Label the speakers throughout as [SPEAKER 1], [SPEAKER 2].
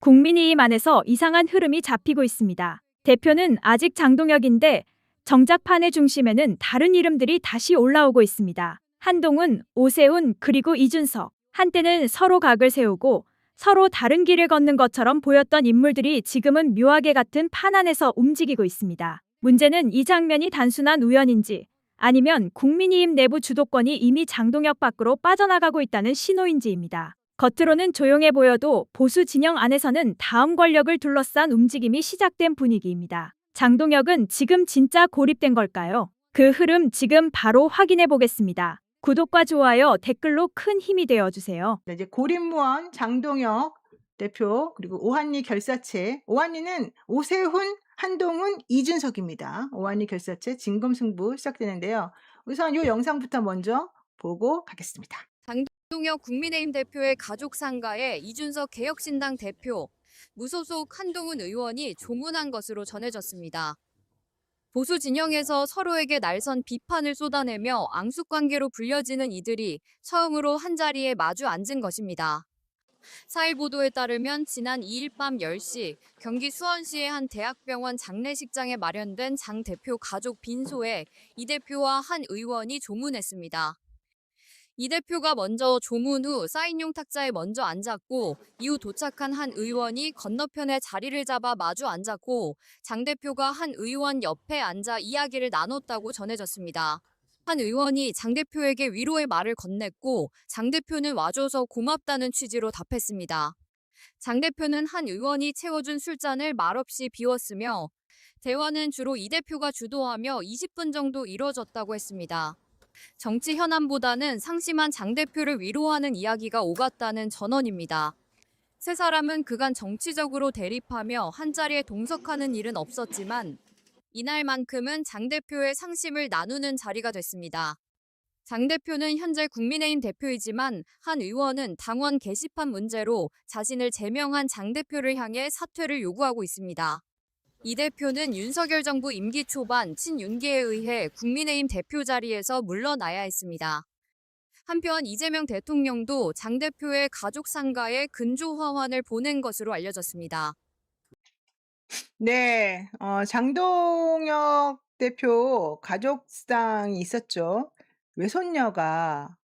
[SPEAKER 1] 국민의힘 안에서 이상한 흐름이 잡히고 있습니다. 대표는 아직 장동혁인데 정작 판의 중심에는 다른 이름들이 다시 올라오고 있습니다. 한동훈, 오세훈, 그리고 이준석. 한때는 서로 각을 세우고 서로 다른 길을 걷는 것처럼 보였던 인물들이 지금은 묘하게 같은 판 안에서 움직이고 있습니다. 문제는 이 장면이 단순한 우연인지 아니면 국민의힘 내부 주도권이 이미 장동혁 밖으로 빠져나가고 있다는 신호인지입니다. 겉으로는 조용해 보여도 보수 진영 안에서는 다음 권력을 둘러싼 움직임이 시작된 분위기입니다. 장동혁은 지금 진짜 고립된 걸까요? 그 흐름 지금 바로 확인해 보겠습니다. 구독과 좋아요, 댓글로 큰 힘이 되어 주세요.
[SPEAKER 2] 네, 이제 고립무원 장동혁 대표 그리고 오한리 결사체. 오한리는 오세훈, 한동훈, 이준석입니다. 오한리 결사체 진검승부 시작되는데요. 우선 이 영상부터 먼저 보고 가겠습니다.
[SPEAKER 3] 장동혁 국민의힘 대표의 가족 상가에 이준석 개혁신당 대표, 무소속 한동훈 의원이 조문한 것으로 전해졌습니다. 보수 진영에서 서로에게 날선 비판을 쏟아내며 앙숙관계로 불려지는 이들이 처음으로 한자리에 마주 앉은 것입니다. 4일 보도에 따르면 지난 2일 밤 10시 경기 수원시의 한 대학병원 장례식장에 마련된 장 대표 가족 빈소에 이 대표와 한 의원이 조문했습니다. 이 대표가 먼저 조문 후 사인용 탁자에 먼저 앉았고 이후 도착한 한 의원이 건너편에 자리를 잡아 마주 앉았고 장 대표가 한 의원 옆에 앉아 이야기를 나눴다고 전해졌습니다. 한 의원이 장 대표에게 위로의 말을 건넸고 장 대표는 와줘서 고맙다는 취지로 답했습니다. 장 대표는 한 의원이 채워준 술잔을 말없이 비웠으며 대화는 주로 이 대표가 주도하며 20분 정도 이뤄졌다고 했습니다. 정치 현안보다는 상심한 장 대표를 위로하는 이야기가 오갔다는 전언입니다. 세 사람은 그간 정치적으로 대립하며 한자리에 동석하는 일은 없었지만 이날만큼은 장 대표의 상심을 나누는 자리가 됐습니다. 장 대표는 현재 국민의힘 대표이지만 한 의원은 당원 게시판 문제로 자신을 제명한 장 대표를 향해 사퇴를 요구하고 있습니다. 이 대표는 윤석열 정부 임기 초반 친윤계에 의해 국민의힘 대표 자리에서 물러나야 했습니다. 한편 이재명 대통령도 장 대표의 가족 상가에 근조화환을 보낸 것으로 알려졌습니다.
[SPEAKER 2] 네, 장동혁 대표 가족상이 있었죠. 외손녀가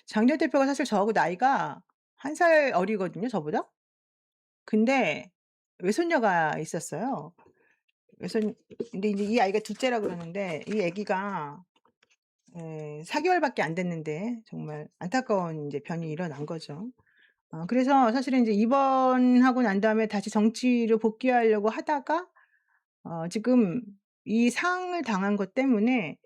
[SPEAKER 2] 장동혁 대표가 사실 저하고 나이가 1살 어리거든요, 저보다. 근데 외손녀가 있었어요. 외손 근데 이제 이 아이가 둘째라 그러는데 이 아기가 4 개월밖에 안 됐는데 정말 안타까운 이제 변이 일어난 거죠. 그래서 사실은 이제 입원하고 난 다음에 다시 정치로 복귀하려고 하다가 지금 이 상을 당한 것 때문에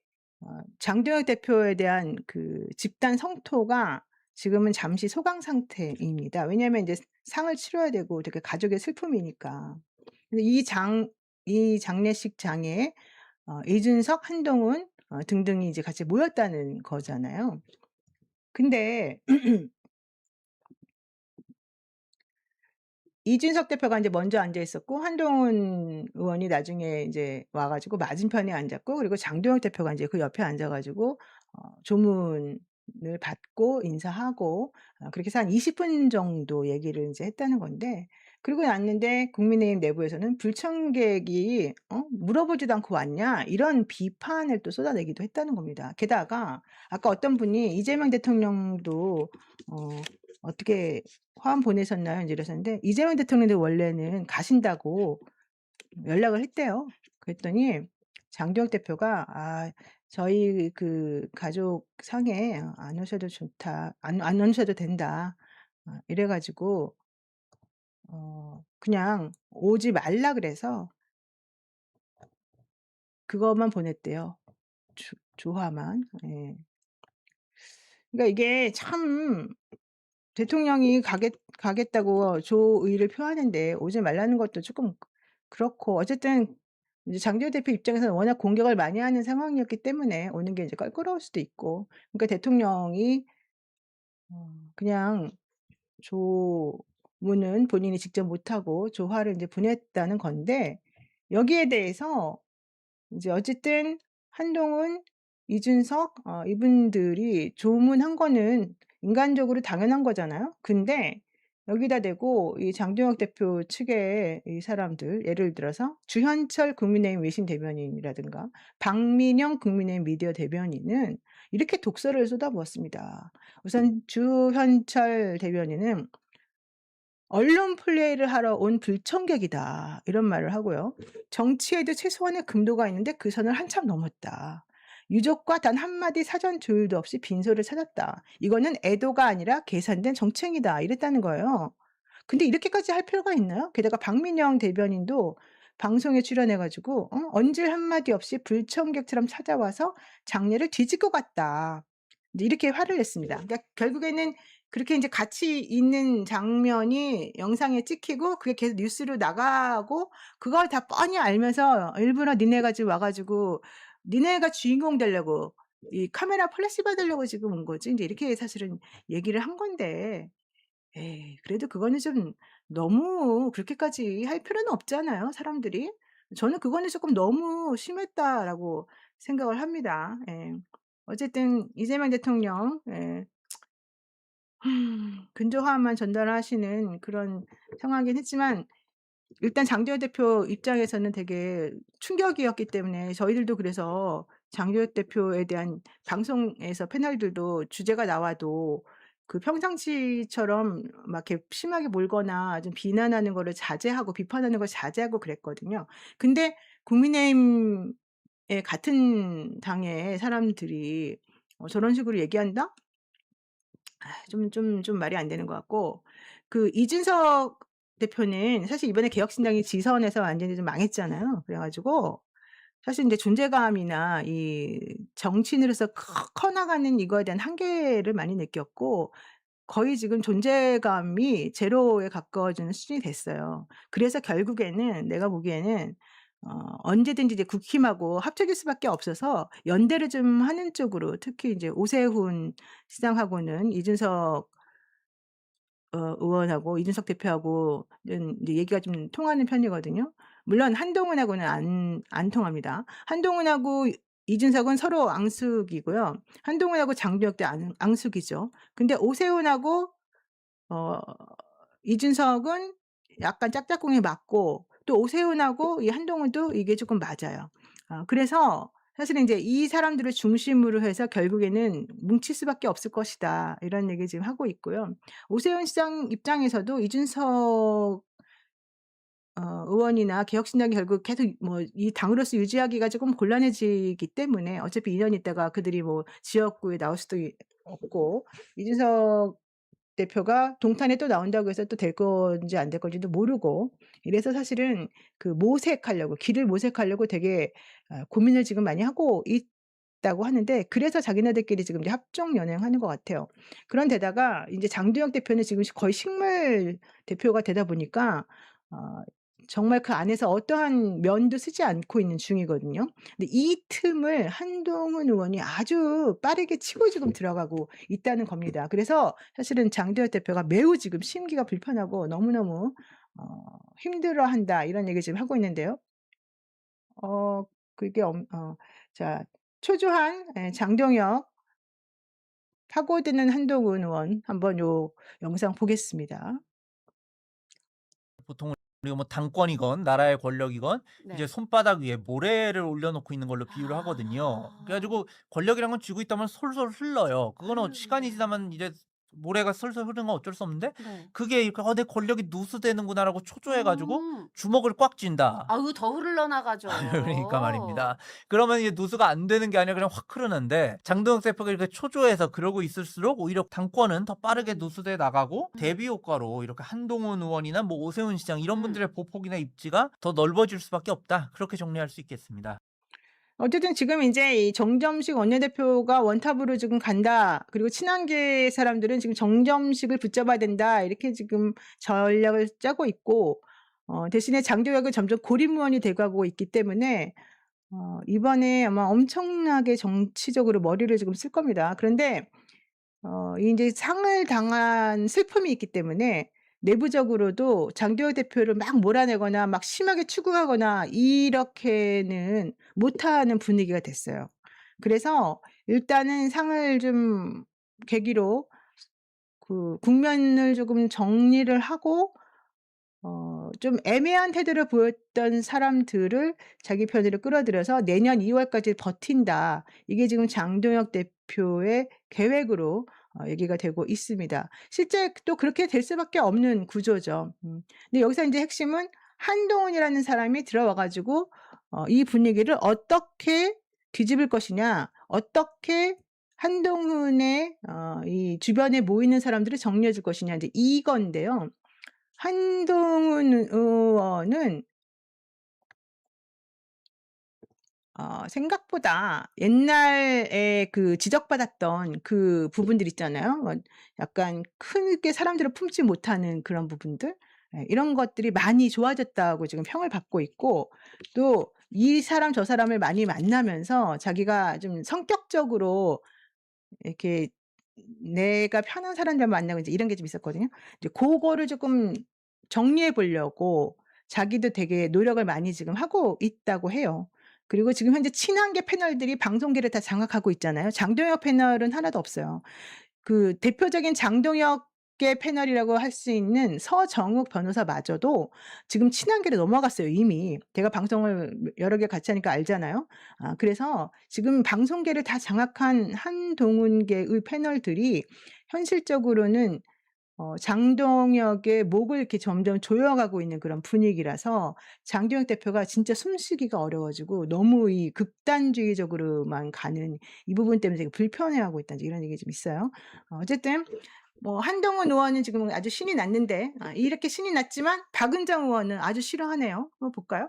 [SPEAKER 2] 장동혁 대표에 대한 그 집단 성토가 지금은 잠시 소강 상태입니다. 왜냐하면 이제 상을 치러야 되고 되게 가족의 슬픔이니까. 근데 이 장례식장에 이준석, 한동훈 등등이 이제 같이 모였다는 거잖아요. 근데 이준석 대표가 인제 먼저 앉아 있었고 한동훈 의원이 나중에 인제 와 가지고 맞은편에 앉았고 그리고 장동혁 대표가 인제 그 옆에 앉아 가지고 조문을 받고 인사하고 그렇게 해서 한 20분 정도 얘기를 인제 했다는 건데 그러고 났는데 국민의힘 내부에서는 "불청객이 물어보지도 않고 왔냐?" 이런 비판을 또 쏟아내기도 했다는 겁니다. 게다가 아까 어떤 분이 "이재명 대통령도 어떻게 화환 보내셨나요?" 인제 이러셨는데 이재명 대통령도 원래는 가신다고 연락을 했대요. 그랬더니 장동혁 대표가 저희 그 가족 상에 안 오셔도 좋다. 안 오셔도 된다." 이래 가지고 그냥 오지 말라 그래서 그것만 보냈대요. 조화만. 예. 그러니까 이게 참 대통령이 가겠다고 조의를 표하는데 오지 말라는 것도 쪼끔 그렇고 어쨌든 이제 장기호 대표 입장에서는 워낙 공격을 많이 하는 상황이었기 때문에 오는 게 이제 껄끄러울 수도 있고 그러니까 대통령이 그냥 조문은 본인이 직접 못하고 조화를 인제 보냈다는 건데 여기에 대해서 이제 어쨌든 한동훈, 이준석 이분들이 조문한 거는 인간적으로 당연한 거잖아요. 근데 여기다 대고 이 장동혁 대표 측의 이 사람들, 예를 들어서 주현철 국민의힘 외신 대변인이라든가 박민영 국민의힘 미디어 대변인은 이렇게 독설을 쏟아부었습니다. 우선 주현철 대변인은 "언론 플레이를 하러 온 불청객이다." 이런 말을 하고요. "정치에도 최소한의 금도가 있는데 그 선을 한참 넘었다. 유족과 단 한마디 사전 조율도 없이 빈소를 찾았다. 이거는 애도가 아니라 계산된 정치행위다." 이랬다는 거예요. 근데 이렇게까지 할 필요가 있나요? 게다가 박민영 대변인도 방송에 출연해 가지고 언질 한마디 없이 불청객처럼 찾아와서 장례를 뒤집고 갔다. 이제 이렇게 화를 냈습니다. 그러니까 결국에는 그렇게 인제 같이 있는 장면이 영상에 찍히고 그게 계속 뉴스로 나가고 그걸 다 뻔히 알면서 일부러 니네가 지금 와 가지고 니네가 주인공 되려고 이 카메라 플래시 받으려고 지금 온 거지. 인제 이렇게 사실은 얘기를 한 건데 에이 그래도 그거는 좀 너무 그렇게까지 할 필요는 없잖아요, 사람들이. 저는 그거는 쪼끔 '너무 심했다.'라고 생각을 합니다. 예. 어쨌든 이재명 대통령 근조화만 전달하시는 그런 상황이긴 했지만 일단 장도연 대표 입장에서는 되게 충격이었기 때문에 저희들도 그래서 장도연 대표에 대한 방송에서 패널들도 주제가 나와도 그 평상시처럼 막 이렇게 심하게 몰거나 좀 비난하는 거를 자제하고 비판하는 걸 자제하고 그랬거든요. 근데 국민의힘의 같은 당의 사람들이 저런 식으로 얘기한다? 좀 말이 안 되는 것 같고 그 이준석 대표는 사실 이번에 개혁신당이 지선에서 완전히 좀 망했잖아요. 그래 가지고 사실 인제 존재감이나 이 정치인으로서 커 나가는 이거에 대한 한계를 많이 느꼈고 거의 지금 존재감이 제로에 가까워지는 수준이 됐어요. 그래서 결국에는 내가 보기에는 언제든지 이제 국힘하고 합쳐질 수밖에 없어서 연대를 좀 하는 쪽으로 특히 이제 오세훈 시장하고는 이준석 의원하고 이준석 대표하고는 이제 얘기가 좀 통하는 편이거든요. 물론 한동훈하고는 안 통합니다. 한동훈하고 이준석은 서로 앙숙이고요. 한동훈하고 장도혁도 앙숙이죠. 근데 오세훈하고 어 이준석은 약간 짝짝꿍이 맞고 또 오세훈하고 이 한동훈도 이게 쪼끔 맞아요. 그래서 사실은 인제 "이 사람들을 중심으로 해서 결국에는 뭉칠 수밖에 없을 것이다." 이런 얘기 지금 하고 있고요. 오세훈 시장 입장에서도 이준석 의원이나 개혁신당이 결국 계속 뭐 이 당으로서 유지하기가 쪼끔 곤란해지기 때문에 어차피 2년 있다가 그들이 뭐 지역구에 나올 수도 없고 이준석 대표가 동탄에 또 나온다고 해서 또 될 건지 안 될 건지도 모르고 이래서 사실은 그 모색하려고 길을 모색하려고 되게 고민을 지금 많이 하고 있다고 하는데 그래서 자기네들끼리 지금 이제 합종 연행하는 것 같아요. 그런 데다가 인제 장두영 대표는 지금 거의 식물 대표가 되다 보니까 어 정말 그 안에서 어떠한 면도 쓰지 않고 있는 중이거든요. 근데 이 틈을 한동훈 의원이 아주 빠르게 치고 지금 들어가고 있다는 겁니다. 그래서 사실은 장도연 대표가 매우 지금 심기가 불편하고 너무너무 힘들어한다 이런 얘기를 지금 하고 있는데요. 그게 자 초조한 장동혁, 파고드는 한동훈 의원 한번 요 영상 보겠습니다.
[SPEAKER 4] 보통 우리가 뭐 당권이건 나라의 권력이건 이제
[SPEAKER 5] 네.
[SPEAKER 4] 손바닥 위에 모래를 올려놓고 있는 걸로 비유를 하거든요. 그래
[SPEAKER 5] 아.
[SPEAKER 4] 가지고 권력이란 건 쥐고 있다면 솔솔 흘러요. 그거는 시간이
[SPEAKER 5] 네.
[SPEAKER 4] 지나면 이제 모래가 솔솔 흐르는 건 어쩔 수 없는데
[SPEAKER 5] 네.
[SPEAKER 4] 그게 이렇게 '내 권력이 누수되는구나.'라고 초조해 가지고
[SPEAKER 5] 음.
[SPEAKER 4] 주먹을 꽉 쥔다.
[SPEAKER 5] 아유 더 흘러나가죠.
[SPEAKER 4] 그러니까 말입니다. 그러면 이게 누수가 안 되는 게 아니라 그냥 확 흐르는데 장동혁 대표가 이렇게 초조해서 그러고 있을수록 오히려 당권은 더 빠르게
[SPEAKER 5] 음.
[SPEAKER 4] 누수돼 나가고
[SPEAKER 5] 음.
[SPEAKER 4] 대비 효과로 이렇게 한동훈 의원이나 뭐 오세훈 시장 이런
[SPEAKER 5] 음.
[SPEAKER 4] 분들의 보폭이나 입지가 더 넓어질 수밖에 없다. 그렇게 정리할 수 있겠습니다.
[SPEAKER 2] 어쨌든 지금 인제 이 정점식 원내대표가 원탑으로 지금 간다. 그리고 친한계 사람들은 지금 "정점식을 붙잡아야 된다." 이렇게 지금 전략을 짜고 있고 대신에 장도혁은 점점 고립무원이 돼 가고 있기 때문에 이번에 아마 엄청나게 정치적으로 머리를 지금 쓸 겁니다. 그런데 인제 상을 당한 슬픔이 있기 때문에 내부적으로도 장도혁 대표를 막 몰아내거나 막 심하게 추궁하거나 이렇게는 못하는 분위기가 됐어요. 그래서 일단은 상을 좀 계기로 그 국면을 조금 정리를 하고 좀 애매한 태도를 보였던 사람들을 자기 편으로 끌어들여서 내년 2 월까지 버틴다. 이게 지금 장동혁 대표의 계획으로 얘기가 되고 있습니다. 실제 또 그렇게 될 수밖에 없는 구조죠. 근데 여기서 인제 핵심은 한동훈이라는 사람이 들어와 가지고 이 분위기를 어떻게 뒤집을 것이냐, 어떻게 한동훈의 이 주변에 모이는 사람들을 정리해 줄 것이냐, 인제 이건데요. 한동훈 의원은 생각보다 옛날에 그 지적받았던 그 부분들 있잖아요. 약간 크게 사람들을 품지 못하는 그런 부분들, 예, 이런 것들이 많이 좋아졌다고 지금 평을 받고 있고, 또 이 사람 저 사람을 많이 만나면서 자기가 좀 성격적으로 이렇게 내가 편한 사람들만 만나고 이제 이런 게 좀 있었거든요. 이제 고거를 조금 정리해 보려고 자기도 되게 노력을 많이 지금 하고 있다고 해요. 그리고 지금 현재 친한계 패널들이 방송계를 다 장악하고 있잖아요. 장동혁 패널은 하나도 없어요. 그 대표적인 장동혁의 패널이라고 할 수 있는 서정욱 변호사마저도 지금 친한계로 넘어갔어요, 이미. 제가 방송을 여러 개 같이 하니까 알잖아요. 그래서 지금 방송계를 다 장악한 한동훈계의 패널들이 현실적으로는 장동혁의 목을 이렇게 점점 조여가고 있는 그런 분위기라서 장동혁 대표가 진짜 숨쉬기가 어려워지고 너무 이 극단주의적으로만 가는 이 부분 때문에 되게 불편해하고 있다, 이런 얘기 좀 있어요. 어쨌든 뭐 한동훈 의원은 지금 아주 신이 났는데, 이렇게 신이 났지만 박은정 의원은 아주 싫어하네요. 한번 볼까요?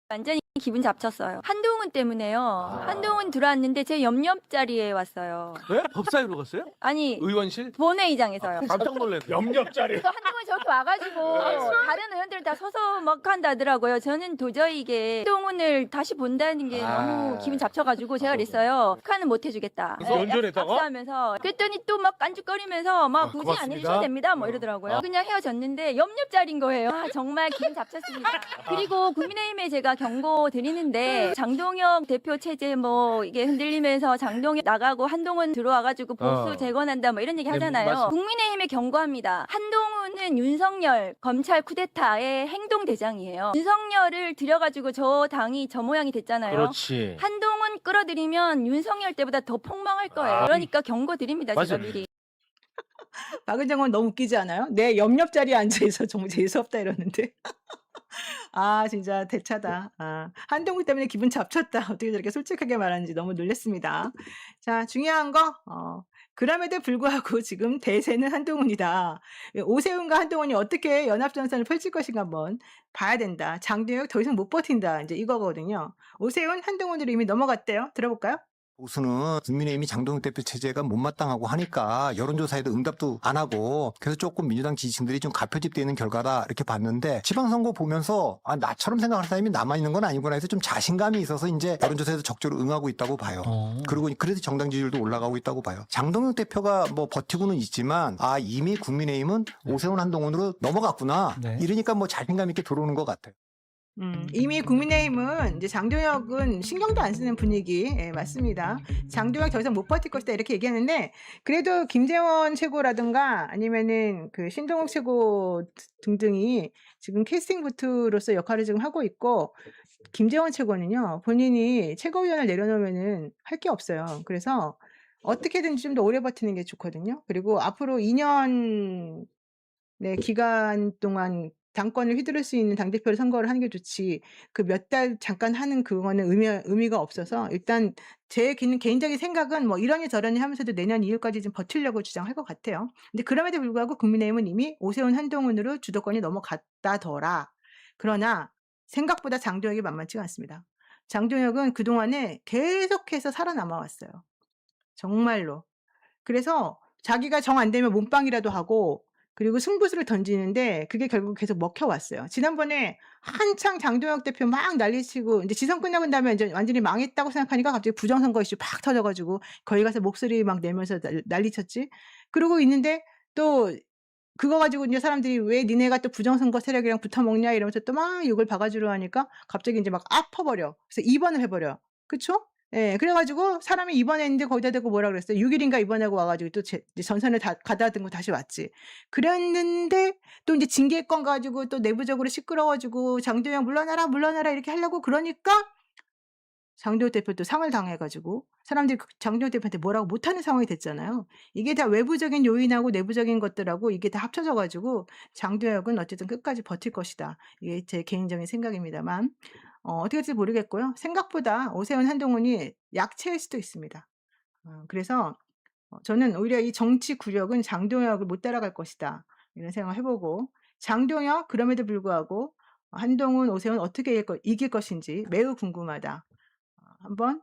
[SPEAKER 5] 완전히 기분 잡쳤어요. 한동훈 때문에요. 한동훈 들어왔는데 제 옆옆 자리에 왔어요.
[SPEAKER 6] 네? 법사위로 갔어요?
[SPEAKER 5] 아니
[SPEAKER 6] 의원실?
[SPEAKER 5] 본회의장에서요.
[SPEAKER 6] 깜짝 놀랐네.
[SPEAKER 7] 옆옆자리.
[SPEAKER 5] 그래서 한동훈이 저렇게 와가지고 다른 의원들 다 서서 막 한다더라고요. 저는 도저히 이게 한동훈을 다시 본다는 게 너무 기분 잡쳐가지고 제가 그랬어요. 북한은 못 해주겠다.
[SPEAKER 7] 그래서 연전했다가?
[SPEAKER 5] 하면서 그랬더니 또 막 깐죽거리면서 막 굳이 안
[SPEAKER 7] 고맙습니다.
[SPEAKER 5] 해주셔도 됩니다. 뭐 이러더라고요. 그냥 헤어졌는데 옆옆 자리인 거예요. 정말 기분 잡쳤습니다. 그리고 국민의힘에 제가 경고 드리는데 장동혁 대표 체제 뭐 이게 흔들리면서 장동혁 나가고 한동훈 들어와가지고 보수 재건한다 뭐 이런 얘기 하잖아요.
[SPEAKER 6] 맞습니다.
[SPEAKER 5] 국민의힘에 경고합니다. 한동훈은 윤석열 검찰 쿠데타의 행동 대장이에요. 윤석열을 들여가지고 저 당이 저 모양이 됐잖아요.
[SPEAKER 7] 그렇지.
[SPEAKER 5] 한동훈 끌어들이면 윤석열 때보다 더 폭망할 거예요. 그러니까 경고 드립니다. 제가
[SPEAKER 7] 맞아요.
[SPEAKER 5] 미리.
[SPEAKER 2] 박은정 의원 너무 웃기지 않아요? 내 옆옆 자리에 앉아 있어 정말 재수없다 이러는데. 진짜 대차다. 한동훈 때문에 기분 잡쳤다. 어떻게 저렇게 솔직하게 말하는지 너무 놀랐습니다. 자, 중요한 거 그럼에도 불구하고 지금 대세는 한동훈이다. 오세훈과 한동훈이 어떻게 연합전선을 펼칠 것인가 한번 봐야 된다. 장동혁 더 이상 못 버틴다. 이제 이거거든요. 오세훈, 한동훈으로 이미 넘어갔대요. 들어볼까요?
[SPEAKER 8] 보수는 국민의힘이 장동혁 대표 체제가 못마땅하고 하니까 여론조사에도 응답도 안 하고 그래서 조금 민주당 지지층들이 좀 가표집되는 결과다 이렇게 봤는데 지방선거 보면서 나처럼 생각하는 사람이 남아있는 건 아니구나 해서 좀 자신감이 있어서 이제 여론조사에서 적절히 응하고 있다고 봐요. 그리고 그래서 정당 지지율도 올라가고 있다고 봐요. 장동혁 대표가 뭐 버티고는 있지만 이미 국민의힘은 오세훈 한동훈으로 넘어갔구나.
[SPEAKER 4] 네.
[SPEAKER 8] 이러니까 뭐 자신감 있게 들어오는 것 같아요.
[SPEAKER 2] 이미 국민의힘은 이제 장동혁은 신경도 안 쓰는 분위기, 예, 맞습니다. 장동혁 더 이상 못 버틸 것이다 이렇게 얘기하는데 그래도 김재원 최고라든가 아니면은 그 신동욱 최고 등등이 지금 캐스팅 보트로서 역할을 지금 하고 있고 김재원 최고는요 본인이 최고위원을 내려놓으면은 할 게 없어요. 그래서 어떻게든지 좀 더 오래 버티는 게 좋거든요. 그리고 앞으로 2년 기간 동안 당권을 휘두를 수 있는 당대표를 선거를 하는 게 좋지 그 몇 달 잠깐 하는 그거는 의미가 없어서 일단 제 개인적인 생각은 뭐 이러니 저러니 하면서도 내년 2월까지 좀 버티려고 주장할 것 같아요. 근데 그럼에도 불구하고 국민의힘은 이미 오세훈 한동훈으로 주도권이 넘어갔다더라. 그러나 생각보다 장동혁이 만만치가 않습니다. 장동혁은 그동안에 계속해서 살아남아 왔어요. 정말로. 그래서 자기가 정 안 되면 몸빵이라도 하고 그리고 승부수를 던지는데 그게 결국 계속 먹혀왔어요. 지난번에 한창 장동혁 대표 막 난리치고 이제 지선 끝나고 나면 이제 완전히 망했다고 생각하니까 갑자기 부정선거 이슈 팍 터져가지고 거기 가서 목소리 막 내면서 난리쳤지. 그러고 있는데 또 그거 가지고 이제 사람들이 왜 니네가 또 부정선거 세력이랑 붙어먹냐 이러면서 또 막 욕을 바가지로 하니까 갑자기 이제 막 아파버려. 그래서 입원을 해버려. 그쵸? 예. 그래 가지고 사람이 입원했는데 거기다 대고 뭐라 그랬어요? 6 일인가 입원하고 와 가지고 또 이제 전선을 다 가다듬고 다시 왔지. 그랬는데 또 인제 징계권 가지고 또 내부적으로 시끄러워지고 "장도영 물러나라, 물러나라." 이렇게 하려고 그러니까 장도혁 대표도 상을 당해 가지고 사람들이 장도혁 대표한테 뭐라고 못하는 상황이 됐잖아요. 이게 다 외부적인 요인하고 내부적인 것들하고 이게 다 합쳐져 가지고 장도혁은 어쨌든 끝까지 버틸 것이다. 이게 제 개인적인 생각입니다만 어떻게 될지 모르겠고요. 생각보다 오세훈, 한동훈이 약체일 수도 있습니다. 그래서 저는 오히려 이 정치 구력은 장도혁을 못 따라갈 것이다. 이런 생각을 해 보고 장도혁 그럼에도 불구하고 한동훈, 오세훈 어떻게 이길 것인지 매우 궁금하다. 한번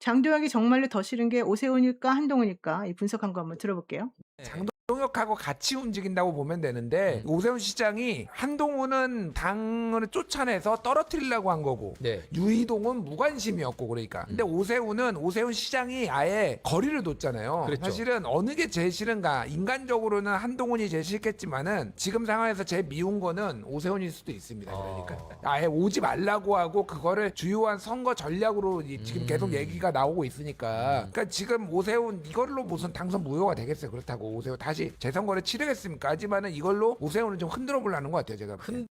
[SPEAKER 2] 장도혁이 정말로 더 싫은 게 오세훈일까 한동훈일까 이 분석한 거 한번 들어볼게요.
[SPEAKER 6] 장동혁하고 같이 움직인다고 보면 되는데 오세훈 시장이 한동훈은 당을 쫓아내서 떨어뜨리려고 한 거고
[SPEAKER 7] 네.
[SPEAKER 6] 유희동은 무관심이었고 그러니까 근데 오세훈 시장이 아예 거리를 뒀잖아요.
[SPEAKER 7] 그랬죠.
[SPEAKER 6] 사실은 어느 게 제일 싫은가 인간적으로는 한동훈이 제일 싫겠지만은 지금 상황에서 제일 미운 거는 오세훈일 수도 있습니다. 그러니까 아예 오지 말라고 하고 그거를 주요한 선거 전략으로 지금 계속 얘기가 나오고 있으니까 그러니까 지금 오세훈 이걸로 무슨 당선 무효가 되겠어요. 그렇다고 오세훈 다시 재선거를 치르겠습니까? 하지만은 이걸로 오세훈을 좀 흔들어 보려는 것 같아요. 제가 볼 때.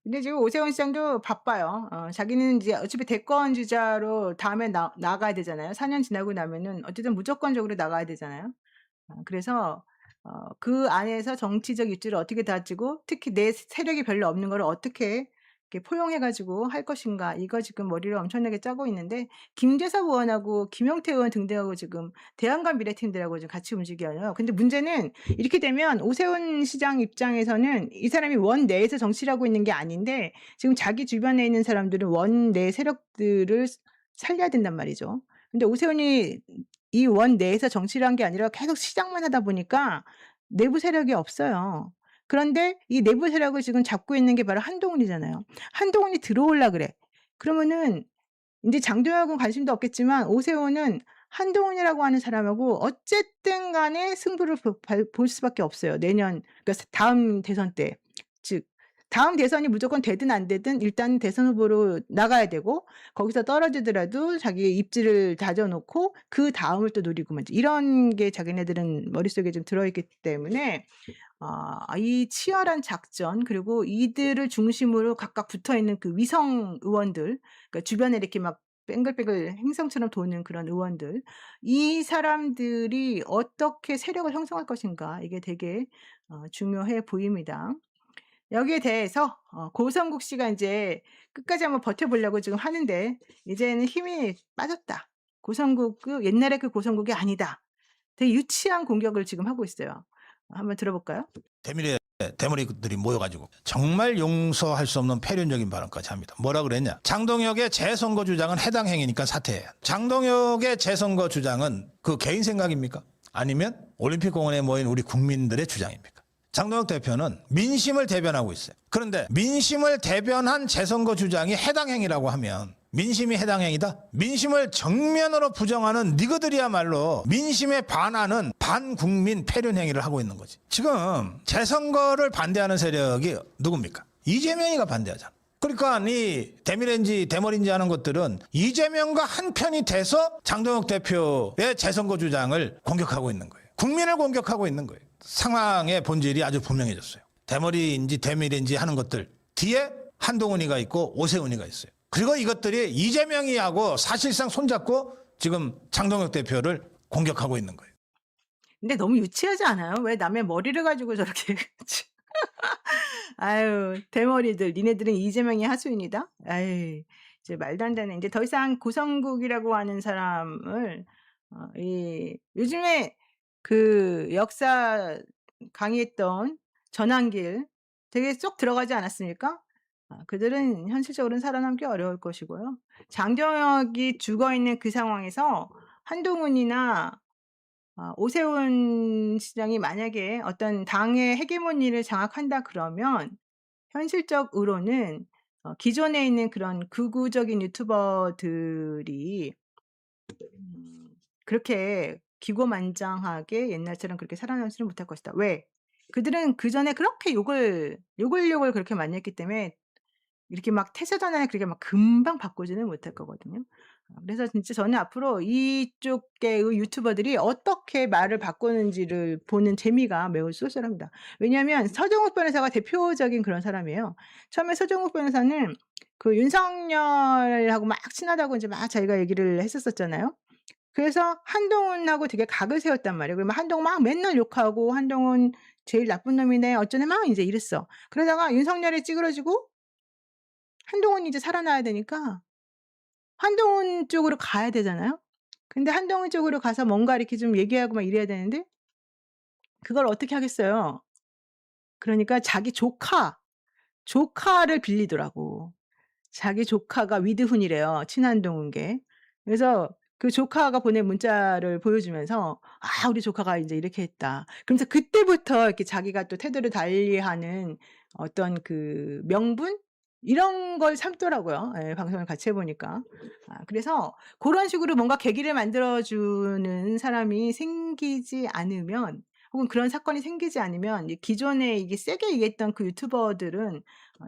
[SPEAKER 2] 근데 지금 오세훈 시장도 바빠요. 자기는 이제 어차피 대권 주자로 다음에 나가야 되잖아요. 4년 지나고 나면은 어쨌든 무조건적으로 나가야 되잖아요. 그래서 그 안에서 정치적 입지를 어떻게 다지고 특히 내 세력이 별로 없는 거를 어떻게 이렇게 포용해 가지고 할 것인가 이거 지금 머리를 엄청나게 짜고 있는데 김재섭 의원하고 김용태 의원 등등하고 지금 대안과 미래팀들하고 지금 같이 움직여요. 근데 문제는 이렇게 되면 오세훈 시장 입장에서는 이 사람이 원 내에서 정치를 하고 있는 게 아닌데 지금 자기 주변에 있는 사람들은 원 내 세력들을 살려야 된단 말이죠. 근데 오세훈이 이 원 내에서 정치를 한 게 아니라 계속 시장만 하다 보니까 내부 세력이 없어요. 그런데 이 내부 세력을 지금 잡고 있는 게 바로 한동훈이잖아요. 한동훈이 들어올라 그래. 그러면은 인제 장도혁은 관심도 없겠지만 오세훈은 한동훈이라고 하는 사람하고 어쨌든 간에 승부를 볼 수밖에 없어요. 내년 그러니까 다음 대선 때. 즉 다음 대선이 무조건 되든 안 되든 일단 대선 후보로 나가야 되고 거기서 떨어지더라도 자기의 입지를 다져 놓고 그다음을 또 노리고 뭐 이런 게 자기네들은 머릿속에 좀 들어 있기 때문에 이 치열한 작전 그리고 이들을 중심으로 각각 붙어 있는 그 위성 의원들 그러니까 주변에 이렇게 막 뱅글뱅글 행성처럼 도는 그런 의원들 이 사람들이 어떻게 세력을 형성할 것인가 이게 되게 중요해 보입니다. 여기에 대해서 고성국 씨가 인제 끝까지 한번 버텨 보려고 지금 하는데 이제는 힘이 빠졌다. 옛날에 그 고성국이 아니다. 되게 유치한 공격을 지금 하고 있어요. 한번 들어볼까요?
[SPEAKER 9] 대미래 대머리들이 모여가지고 정말 용서할 수 없는 패륜적인 발언까지 합니다. 뭐라 그랬냐? 장동혁의 재선거 주장은 해당 행위니까 사퇴해야. 장동혁의 재선거 주장은 그 개인 생각입니까? 아니면 올림픽공원에 모인 우리 국민들의 주장입니까? 장동혁 대표는 민심을 대변하고 있어요. 그런데 민심을 대변한 재선거 주장이 해당 행위라고 하면 민심이 해당 행위다? 민심을 정면으로 부정하는 니거들이야말로 민심에 반하는 반국민 패륜 행위를 하고 있는 거지. 지금 재선거를 반대하는 세력이 누굽니까? 이재명이가 반대하잖아. 그러니까 이 대미렌지 대머리인지 하는 것들은 이재명과 한편이 돼서 장동혁 대표의 재선거 주장을 공격하고 있는 거예요. 국민을 공격하고 있는 거예요. 상황의 본질이 아주 분명해졌어요. 대머리인지 대미래인지 하는 것들 뒤에 한동훈이가 있고 오세훈이가 있어요. 그리고 이것들이 이재명이하고 사실상 손잡고 지금 장동혁 대표를 공격하고 있는 거예요.
[SPEAKER 2] 근데 너무 유치하지 않아요? 왜 남의 머리를 가지고 저렇게 아유 대머리들 니네들은 이재명이 하수인이다? 아유 이제 말도 안 되는 이제 더 이상 고성국이라고 하는 사람을 요즘에 그 역사 강의했던 전환길 되게 쏙 들어가지 않았습니까? 그들은 현실적으로는 살아남기 어려울 것이고요. 장동혁이 죽어있는 그 상황에서 한동훈이나 오세훈 시장이 만약에 어떤 당의 헤게모니를 장악한다 그러면 현실적으로는 기존에 있는 그런 극우적인 유튜버들이 그렇게 기고만장하게 옛날처럼 그렇게 살아남지는 못할 것이다. 왜? 그들은 그전에 그렇게 욕을 그렇게 많이 했기 때문에 이렇게 막 태세전환을 그렇게 막 금방 바꾸지는 못할 거거든요. 그래서 진짜 저는 앞으로 이쪽계의 유튜버들이 어떻게 말을 바꾸는지를 보는 재미가 매우 쏠쏠합니다. 왜냐하면 서정욱 변호사가 대표적인 그런 사람이에요. 처음에 서정욱 변호사는 그 윤석열하고 막 친하다고 이제 막 자기가 얘기를 했었었잖아요. 그래서 한동훈하고 되게 각을 세웠단 말이에요. 그러면 한동훈 막 맨날 욕하고 한동훈 제일 나쁜 놈이네 어쩌네 막 이제 이랬어. 그러다가 윤석열이 찌그러지고 한동훈이 이제 살아나야 되니까 한동훈 쪽으로 가야 되잖아요. 근데 한동훈 쪽으로 가서 뭔가 이렇게 좀 얘기하고 막 이래야 되는데 그걸 어떻게 하겠어요. 그러니까 자기 조카를 빌리더라고. 자기 조카가 위드훈이래요, 친한동훈계. 그래서 그 조카가 보낸 문자를 보여주면서 "아 우리 조카가 인제 이렇게 했다." 그러면서 그때부터 이렇게 자기가 또 태도를 달리하는 어떤 그 명분 이런 걸 삼더라고요. 예 방송을 같이 해 보니까. 그래서 고런 식으로 뭔가 계기를 만들어 주는 사람이 생기지 않으면 혹은 그런 사건이 생기지 않으면 이 기존에 이게 세게 얘기했던 그 유튜버들은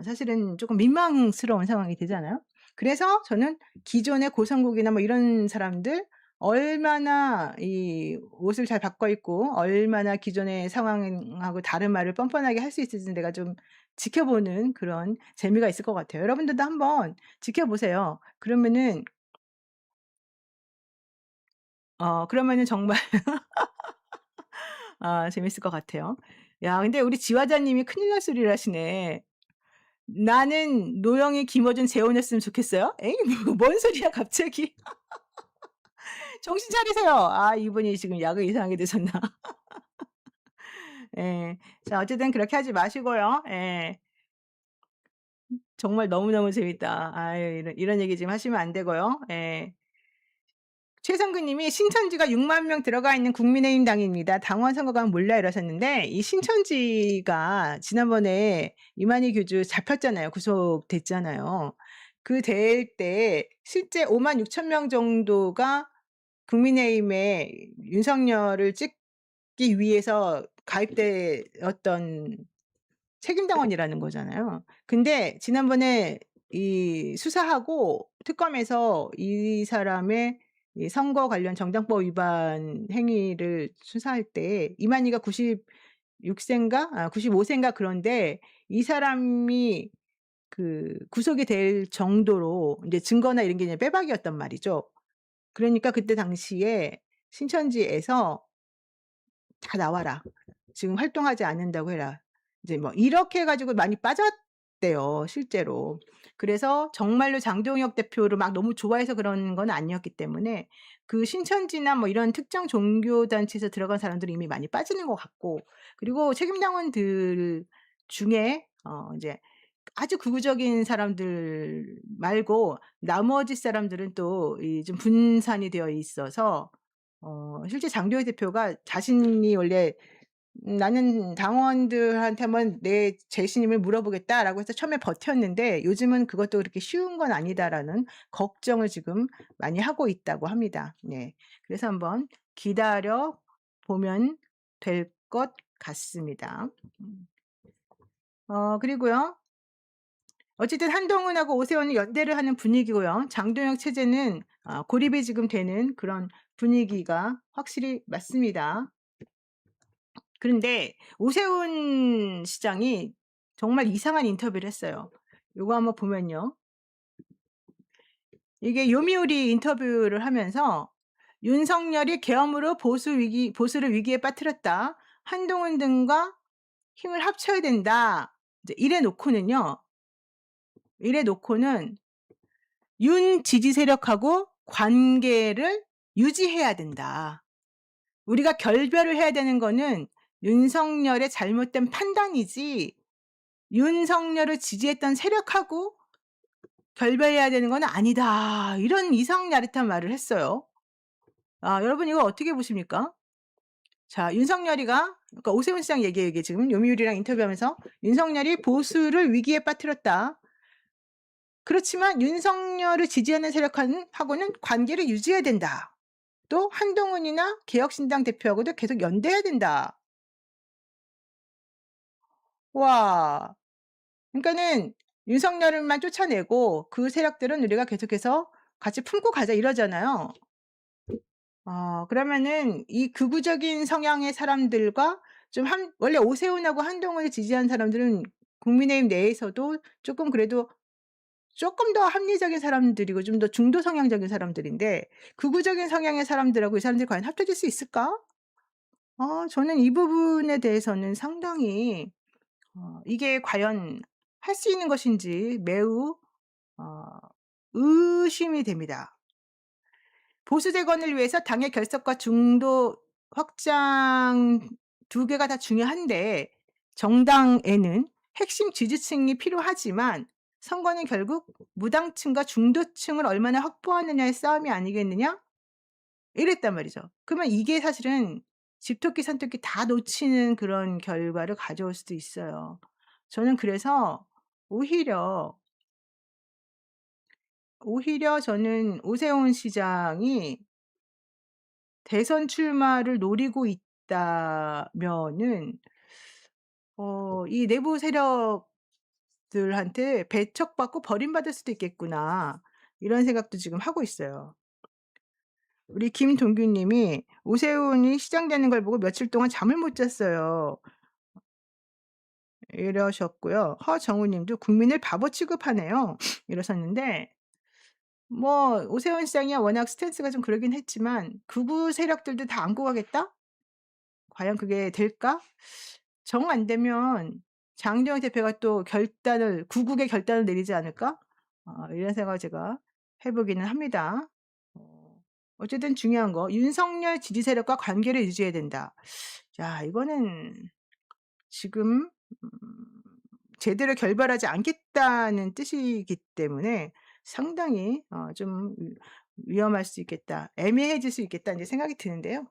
[SPEAKER 2] 사실은 쪼끔 민망스러운 상황이 되잖아요. 그래서 저는 기존의 고성국이나 뭐 이런 사람들 얼마나 이 옷을 잘 바꿔 입고 얼마나 기존의 상황하고 다른 말을 뻔뻔하게 할 수 있을지 내가 좀 지켜보는 그런 재미가 있을 것 같아요. 여러분들도 한번 지켜보세요. 그러면은 정말 재밌을 것 같아요. 야 근데 우리 지화자님이 큰일 날 소리를 하시네. "나는 노영희, 김어준, 재혼했으면 좋겠어요." 에이 뭔 소리야 갑자기. 정신 차리세요. 이분이 지금 약을 이상하게 드셨나. 예. 자 어쨌든 그렇게 하지 마시고요. 예. 정말 너무너무 재밌다. 아유 이런 얘기 지금 하시면 안 되고요. 예. 최성근 님이 "신천지가 6만 명 들어가 있는 국민의힘 당입니다. 당원 선거가 몰라." 이러셨는데 이 신천지가 지난번에 이만희 교주 잡혔잖아요. 구속됐잖아요. 그 될 때 실제 56,000명 정도가 국민의힘에 윤석열을 찍기 위해서 가입되었던 책임당원이라는 거잖아요. 근데 지난번에 이 수사하고 특검에서 이 사람의 이 선거 관련 정당법 위반 행위를 수사할 때 이만희가 96 세인가 95 세인가 그런데 이 사람이 그 구속이 될 정도로 인제 증거나 이런 게 이제 빼박이었단 말이죠. 그러니까 그때 당시에 신천지에서 "다 나와라. 지금 활동하지 않는다고 해라." 이제 뭐 이렇게 해 가지고 많이 빠졌대요 실제로. 그래서 정말로 장동혁 대표를 막 너무 좋아해서 그런 건 아니었기 때문에 그 신천지나 뭐 이런 특정 종교 단체에서 들어간 사람들이 이미 많이 빠지는 것 같고 그리고 책임당원들 중에 이제 아주 극우적인 사람들 말고 나머지 사람들은 또 이 좀 분산이 되어 있어서 실제 장도혁 대표가 자신이 원래 나는 당원들한테 한번 내 재신임을 물어보겠다라고 해서 처음에 버텼는데 요즘은 그것도 그렇게 쉬운 건 아니다라는 걱정을 지금 많이 하고 있다고 합니다. 네. 그래서 한번 기다려 보면 될 것 같습니다. 그리고요. 어쨌든 한동훈하고 오세훈은 연대를 하는 분위기고요. 장동혁 체제는 고립이 지금 되는 그런 분위기가 확실히 맞습니다. 그런데 오세훈 시장이 정말 이상한 인터뷰를 했어요. 요거 한번 보면요. 이게 요미우리 인터뷰를 하면서 "윤석열이 계엄으로 보수를 위기에 빠뜨렸다. 한동훈 등과 힘을 합쳐야 된다." 이제 이래 놓고는 "윤 지지 세력하고 관계를 유지해야 된다. 우리가 결별을 해야 되는 거는 윤석열의 잘못된 판단이지 윤석열을 지지했던 세력하고 결별해야 되는 건 아니다." 이런 이상야릇한 말을 했어요. 여러분 이거 어떻게 보십니까? 자 그러니까 오세훈 시장 얘기예요 이게 지금 요미우리랑 인터뷰하면서 "윤석열이 보수를 위기에 빠뜨렸다. 그렇지만 윤석열을 지지하는 세력하고는 관계를 유지해야 된다. 또 한동훈이나 개혁신당 대표하고도 계속 연대해야 된다." 와. 그러니까는 윤석열만 쫓아내고 그 세력들은 우리가 계속해서 같이 품고 가자 이러잖아요. 그러면은 이 극우적인 성향의 사람들과 좀 원래 오세훈하고 한동훈을 지지한 사람들은 국민의힘 내에서도 조금 그래도 조금 더 합리적인 사람들이고 좀 더 중도 성향적인 사람들인데 극우적인 성향의 사람들하고 이 사람들이 과연 합쳐질 수 있을까? 저는 이 부분에 대해서는 상당히 이게 과연 할 수 있는 것인지 매우 어 의심이 됩니다. 보수 재건을 위해서 당의 결속과 중도 확장 두 개가 다 중요한데 정당에는 핵심 지지층이 필요하지만 선거는 결국 무당층과 중도층을 얼마나 확보하느냐의 싸움이 아니겠느냐? 이랬단 말이죠. 그러면 이게 사실은 집토끼 산토끼 다 놓치는 그런 결과를 가져올 수도 있어요. 저는 그래서 오히려 저는 오세훈 시장이 대선 출마를 노리고 있다면은 이 내부 세력들한테 배척받고 버림받을 수도 있겠구나. 이런 생각도 지금 하고 있어요. 우리 김동규 님이 오세훈이 시장 되는 걸 보고 며칠 동안 잠을 못 잤어요. 이러셨고요. 허정우 님도 국민을 바보 취급하네요. 이러셨는데 뭐 오세훈 시장이 워낙 스탠스가 좀 그러긴 했지만 극우 세력들도 다 안고 가겠다? 과연 그게 될까? 정 안 되면 장도영 대표가 또 구국의 결단을 내리지 않을까? 이런 생각을 제가 해 보기는 합니다. 어쨌든 중요한 거 윤석열 지지 세력과 관계를 유지해야 된다. 자, 이거는 지금 제대로 결별하지 않겠다는 뜻이기 때문에 상당히 좀 위험할 수 있겠다. 애매해질 수 있겠다 이제 생각이 드는데요.